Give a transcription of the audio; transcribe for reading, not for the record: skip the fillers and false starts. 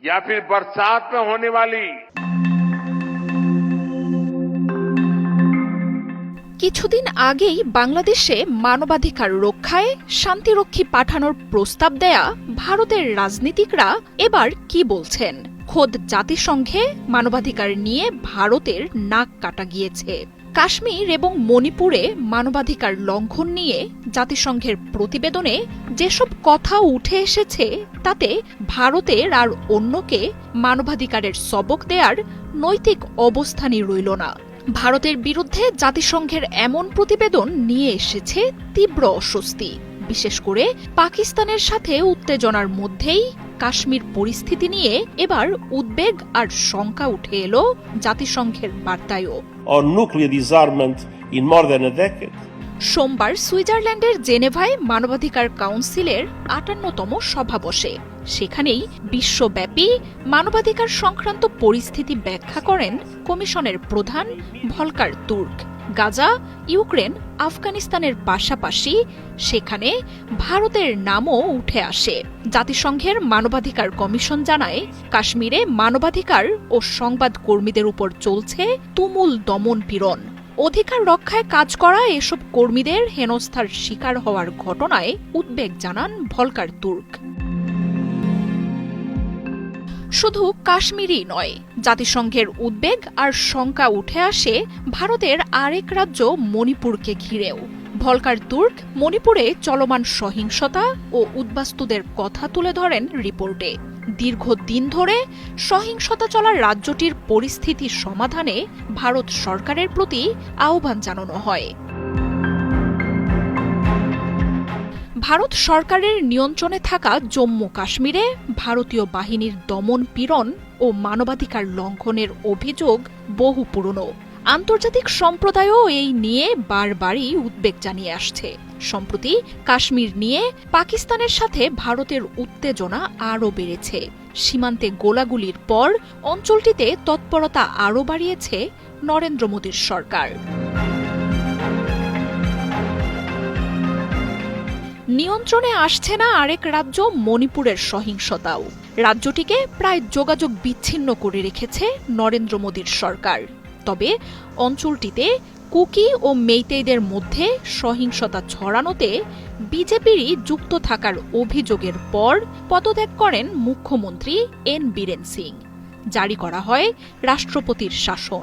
या फिर बरसात में होने वाली কিছুদিন আগেই বাংলাদেশে মানবাধিকার রক্ষায় শান্তিরক্ষী পাঠানোর প্রস্তাব দেয়া ভারতের রাজনীতিকরা এবার কি বলছেন? খোদ জাতিসংঘে মানবাধিকার নিয়ে ভারতের নাক কাটা গিয়েছে। কাশ্মীর এবং মণিপুরে মানবাধিকার লঙ্ঘন নিয়ে জাতিসংঘের প্রতিবেদনে যেসব কথা উঠে এসেছে তাতে ভারতের আর অন্যকে মানবাধিকারের সবক দেওয়ার নৈতিক অবস্থানই রইল না। ভারতের বিরুদ্ধে জাতিসংঘের এমন প্রতিবেদন নিয়ে এসেছে তীব্র অস্বস্তি, বিশেষ করে পাকিস্তানের সাথে উত্তেজনার মধ্যেই কাশ্মীর পরিস্থিতি নিয়ে এবার উদ্বেগ আর শঙ্কা উঠে এলো জাতিসংঘের বার্তায়ও। On nuclear disarmament in more than a decade. সোমবার সুইজারল্যান্ডের জেনেভায় মানবাধিকার কাউন্সিলের ৫৮তম সভা বসে। সেখানেই বিশ্বব্যাপী মানবাধিকার সংক্রান্ত পরিস্থিতি ব্যাখ্যা করেন কমিশনের প্রধান ভলকার তুর্ক। গাজা, ইউক্রেন, আফগানিস্তানের পাশাপাশি সেখানে ভারতের নামও উঠে আসে। জাতিসংঘের মানবাধিকার কমিশন জানায়, কাশ্মীরে মানবাধিকার ও সংবাদ কর্মীদের উপর চলছে তুমুল দমন-পীড়ন। অধিকার রক্ষায় কাজ করা এসব কর্মীদের হেনস্থার শিকার হওয়ার ঘটনায় উদ্বেগ জানান ভলকার তুর্ক। শুধু কাশ্মীরই নয়, জাতিসংঘের উদ্বেগ আর শঙ্কা উঠে আসে ভারতের আরেক রাজ্য মণিপুরকে ঘিরেও। ভলকার তুর্ক মণিপুরে চলমান সহিংসতা ও উদ্বাস্তুদের কথা তুলে ধরেন রিপোর্টে। দীর্ঘদিন ধরে সহিংসতা চলা রাজ্যটির পরিস্থিতি সমাধানে ভারত সরকারের প্রতি আহ্বান জানানো হয়। ভারত সরকারের নিয়ন্ত্রণে থাকা জম্মু কাশ্মীরে ভারতীয় বাহিনীর দমন পীড়ন ও মানবাধিকার লঙ্ঘনের অভিযোগ বহু পুরনো। আন্তর্জাতিক সম্প্রদায়ও এই নিয়ে বারবারই উদ্বেগ জানিয়ে আসছে। সম্প্রতি কাশ্মীর নিয়ে পাকিস্তানের সাথে ভারতের উত্তেজনা আরও বেড়েছে। সীমান্তে গোলাগুলির পর অঞ্চলটিতে তৎপরতা আরও বাড়িয়েছে নরেন্দ্র মোদীর সরকার। নিয়ন্ত্রণে আসছে না আরেক রাজ্য মণিপুরের সহিংসতাও। রাজ্যটিকে প্রায় যোগাযোগ বিচ্ছিন্ন করে রেখেছে নরেন্দ্র মোদীর সরকার। তবে অঞ্চলটিতে কুকি ও মেইতেইদের মধ্যে সহিংসতা ছড়ানোতে বিজেপিরই যুক্ত থাকার অভিযোগের পর পদত্যাগ করেন মুখ্যমন্ত্রী এন বীরেন সিং। জারি করা হয় রাষ্ট্রপতির শাসন।